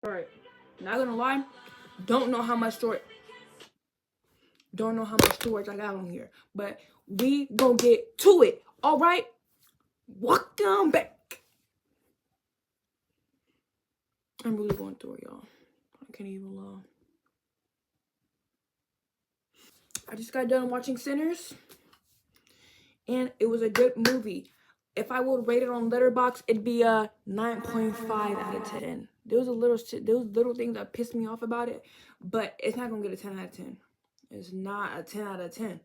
Alright, not gonna lie, don't know how much storage I got on here, but we gonna get to it. Alright, welcome back. I'm really going through it, y'all. I can't even lie. I just got done watching Sinners, and it was a good movie. If I would rate it on Letterboxd, it'd be a 9.5 out of 10. There was little things that pissed me off about it, but it's not gonna get a 10 out of 10. It's not a 10 out of 10.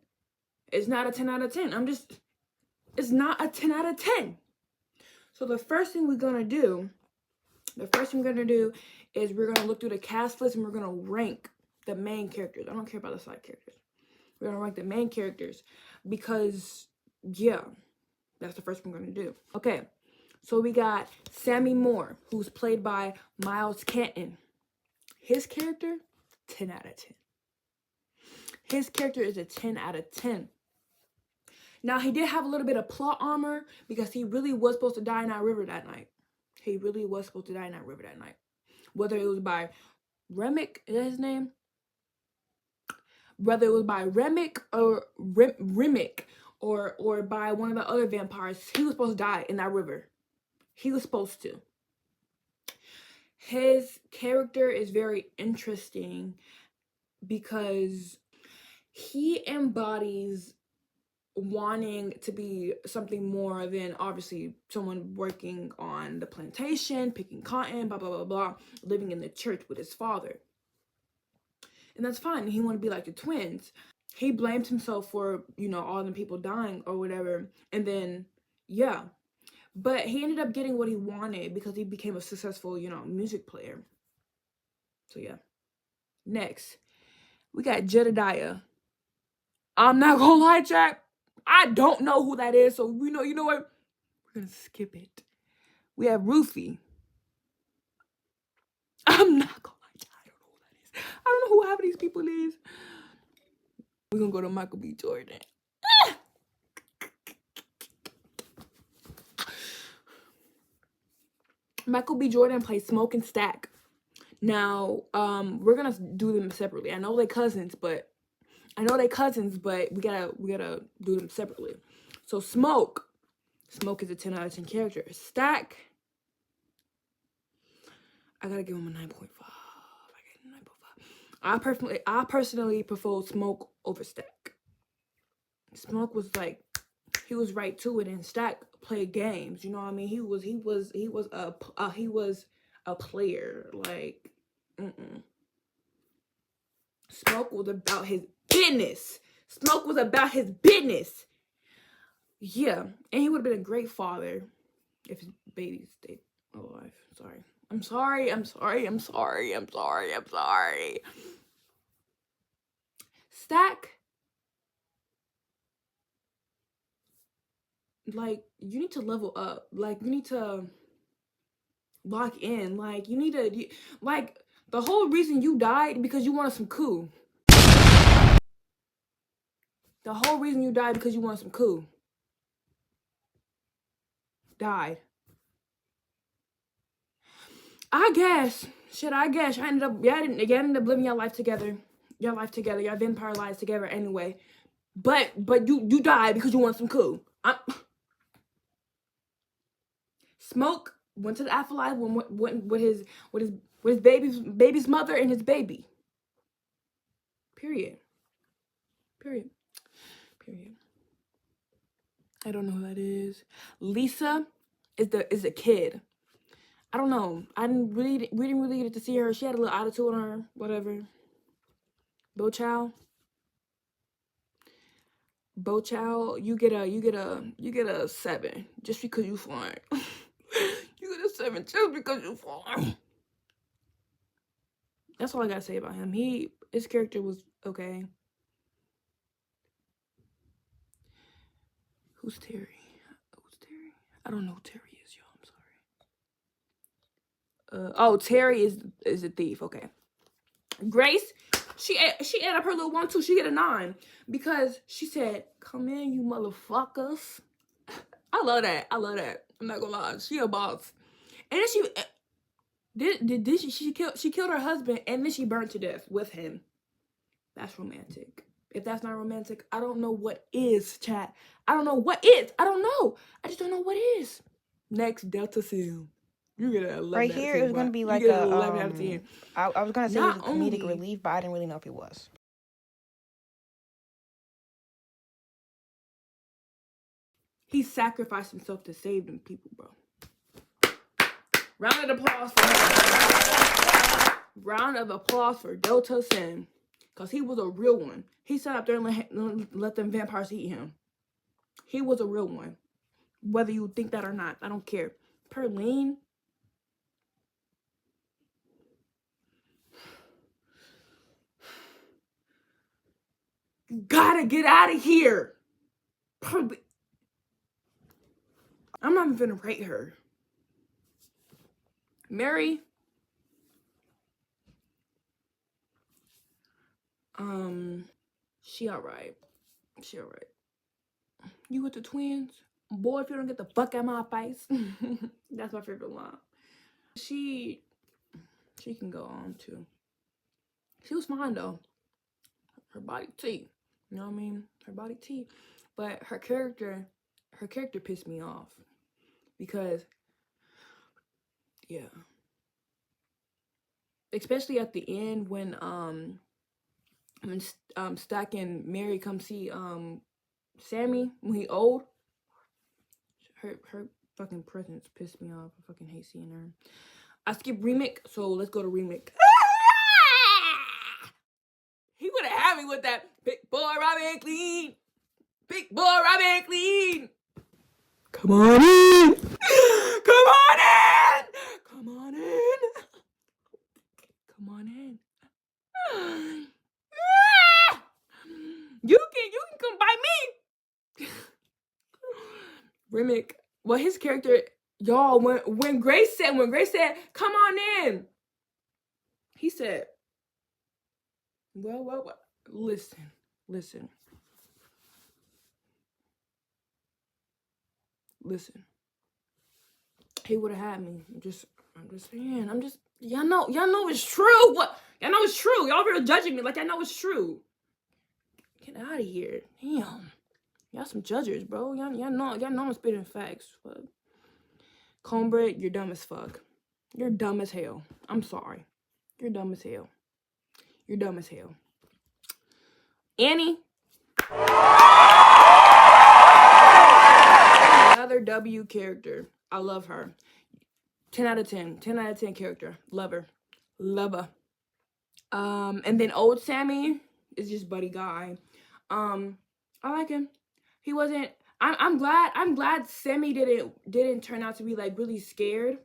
It's not a 10 out of 10. It's not a 10 out of 10. So the first thing we're gonna do is we're gonna look through the cast list and we're gonna rank the main characters. I don't care about the side characters. We're gonna rank the main characters because, yeah, that's the first one we're gonna do. Okay, so we got Sammy Moore, who's played by Miles Canton. His character, 10 out of 10. His character is a 10 out of 10. Now, he did have a little bit of plot armor because he really was supposed to die in that river that night. Whether it was by Remick, is that his name? Whether it was by Remick or Remick or by one of the other vampires, he was supposed to die in that river. He was supposed to. His character is very interesting because he embodies wanting to be something more than obviously someone working on the plantation, picking cotton, blah, blah, blah, blah, living in the church with his father. And that's fine. He wanted to be like the twins. He blamed himself for, all the people dying or whatever. And then, yeah. But he ended up getting what he wanted because he became a successful, music player. So, yeah. Next, we got Jedediah. I'm not gonna lie, Jack. I don't know who that is, so you know what? We're gonna skip it. We have Rufy. I'm not gonna lie, Jack. I don't know who that is. I don't know who half of these people is. We're gonna go to Michael B. Jordan. Michael B. Jordan plays Smoke and Stack. Now, we're gonna do them separately. I know they're cousins, but we gotta do them separately. So Smoke is a 10 out of 10 character. Stack, I gotta give him a 9.5. I personally prefer Smoke over Stack. Smoke was like, he was right to it, and Stack played games. You know what I mean? He was a player. Like, Smoke was about his business. Yeah, and he would have been a great father if his baby stayed alive. I'm sorry. Stack, like, you need to level up. Like, you need to lock in. Like, like, the whole reason you died because you wanted some coup. Died. I guess. Y'all ended up living your life together. Y'all vampire lives together anyway. But you died because you want some coup. Smoke went to the afterlife with his baby's mother and his baby. Period. I don't know who that is. Lisa is a kid. I don't know. We didn't really get to see her. She had a little attitude on her, whatever. Bo Chow, you get a 7 just because you fine. You get a 7 just because you fine. That's all I gotta say about him. His character was okay. Who's Terry? I don't know who Terry is, y'all. I'm sorry. Terry is a thief. Okay. Grace, she ate up her little 1 too. She get a 9 because she said, "Come in, you motherfuckers." I love that. I'm not gonna lie. She a boss. And then She killed her husband and then she burned to death with him. That's romantic. If that's not romantic, I don't know what is, chat. I don't know what is. I don't know. I just don't know what is. Next, Delta Sim. You get an 11 right out of here, 10, it was going to boy. be You like get a, an 11 out of 10. I was going to say it was a Not comedic only- relief, but I didn't really know if it was. He sacrificed himself to save them people, bro. Round of applause for him. Round of applause for Delta Sim. Because he was a real one. He sat up there and let them vampires eat him. He was a real one. Whether you think that or not, I don't care. Perlene. You gotta get out of here. I'm not even gonna rate her. Mary. She alright. She alright. You with the twins? Boy, if you don't get the fuck out of my face. That's my favorite line. She can go on too. She was fine though. Her body tea. You know what I mean? Her body tea. But her character pissed me off. Because, yeah. Especially at the end when Stack and Mary come see Sammy when he old. Her fucking presence pissed me off. I fucking hate seeing her. I skipped remake, so let's go to remake. He would have had me with that big boy Robin Clean. Big boy Robin Clean. Come on in. Come on in. Come on in. Come on in. You can come by me. Remick. Well, his character, y'all, when Grace said, come on in, he said, well, listen. He would have had me. I'm just saying. Y'all know it's true. What? Y'all know it's true. Y'all really judging me like I know it's true. Get out of here. Damn. Y'all some judges, bro. Y'all know I'm spitting facts. Fuck. Combred, you're dumb as fuck. You're dumb as hell. I'm sorry. You're dumb as hell. You're dumb as hell. Annie. Another W character. I love her. 10 out of 10. 10 out of 10 character. Love her. And then old Sammy is just buddy guy. I like him. He wasn't. I'm glad Sammy didn't turn out to be like really scared.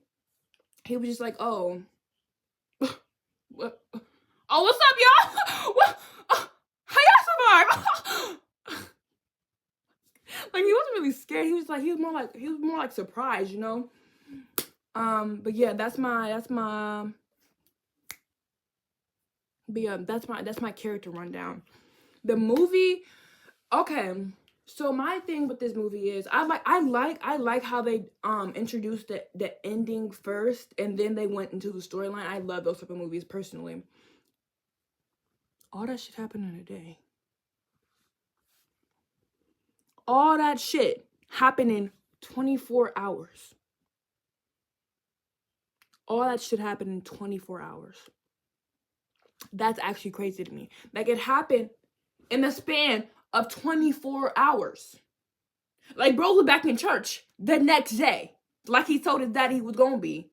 He was just like, oh, what? Oh, what's up, y'all? What? How y'all survive? Like he wasn't really scared. He was more like surprised, you know. But yeah, that's my character rundown. The movie, okay. So my thing with this movie is I like how they introduced the ending first and then they went into the storyline. I love those type of movies personally. All that shit happened in a day. All that shit happened in 24 hours. All that shit happened in 24 hours. That's actually crazy to me. Like it happened in the span of 24 hours. Like bro was back in church the next day. Like he told his dad he was gonna be.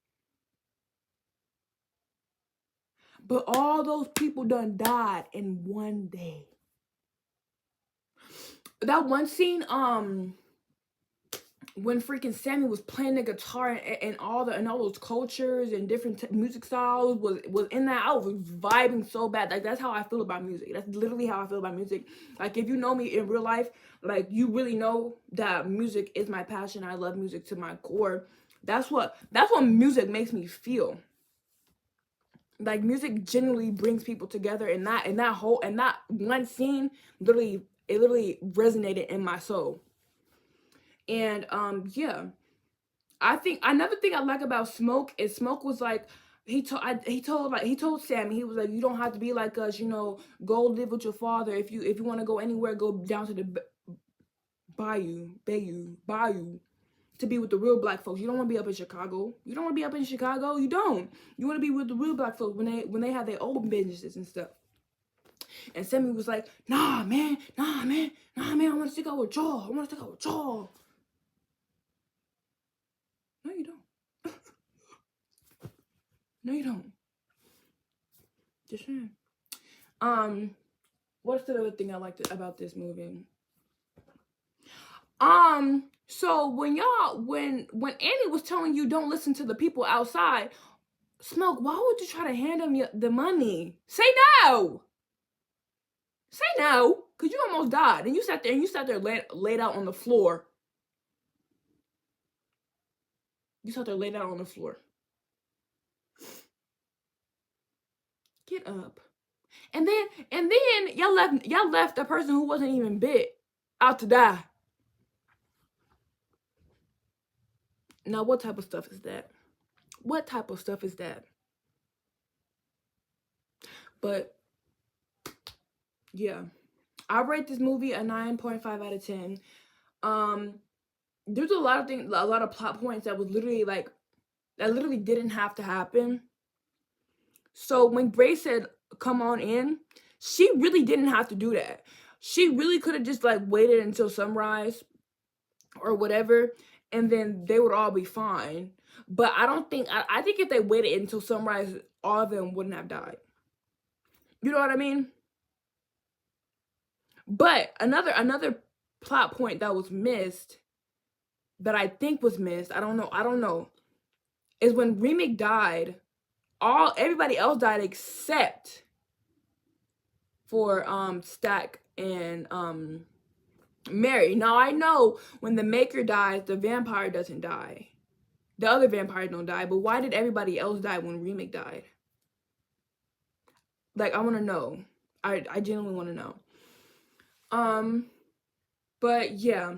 But all those people done died in one day. That one scene, when freaking Sammy was playing the guitar and all those cultures and different music styles was in that. I was vibing so bad. Like that's how I feel about music. That's literally how I feel about music. Like if you know me in real life, like you really know that music is my passion. I love music to my core. That's what music makes me feel. Like music genuinely brings people together, and that one scene literally resonated in my soul. And yeah, I think another thing I like about Smoke is Smoke was like he told Sammy, he was like, you don't have to be like us, you know, go live with your father. If you want to go anywhere, go down to the bayou to be with the real black folks. You don't want to be up in Chicago. You don't want to be up in Chicago. You don't. You want to be with the real black folks when they have their own businesses and stuff. And Sammy was like, nah, man, I want to stick out with y'all. No, you don't. No, you don't. Just saying. What's the other thing I liked about this movie? So when Annie was telling you don't listen to the people outside, Smoke, why would you try to hand him the money? Say no. Say no, because you almost died. And you sat there laid out on the floor. You sat there laid out on the floor. Get up. And then y'all left a person who wasn't even bit out to die. Now what type of stuff is that? What type of stuff is that? But yeah, I rate this movie a 9.5 out of 10. There's a lot of things, a lot of plot points that was literally like, that literally didn't have to happen. So when Grace said, come on in, she really didn't have to do that. She really could have just like waited until sunrise or whatever, and then they would all be fine. But I think if they waited until sunrise, all of them wouldn't have died. You know what I mean? But another plot point that was missed, that I think was missed, I don't know, is when Remake died, everybody else died except for Stack and Mary. Now I know when the Maker dies, the vampire doesn't die. The other vampires don't die, but why did everybody else die when Remake died? Like, I want to know. I genuinely want to know. But yeah,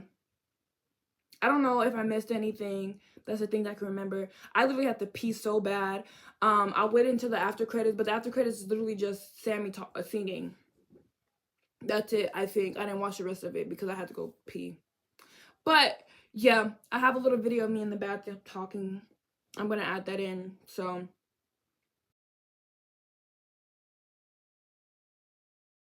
I don't know if I missed anything. That's the thing I can remember. I literally had to pee so bad. I went into the after credits, but the after credits is literally just Sammy singing. That's it, I think. I didn't watch the rest of it because I had to go pee. But yeah, I have a little video of me in the bathroom talking. I'm gonna add that in. So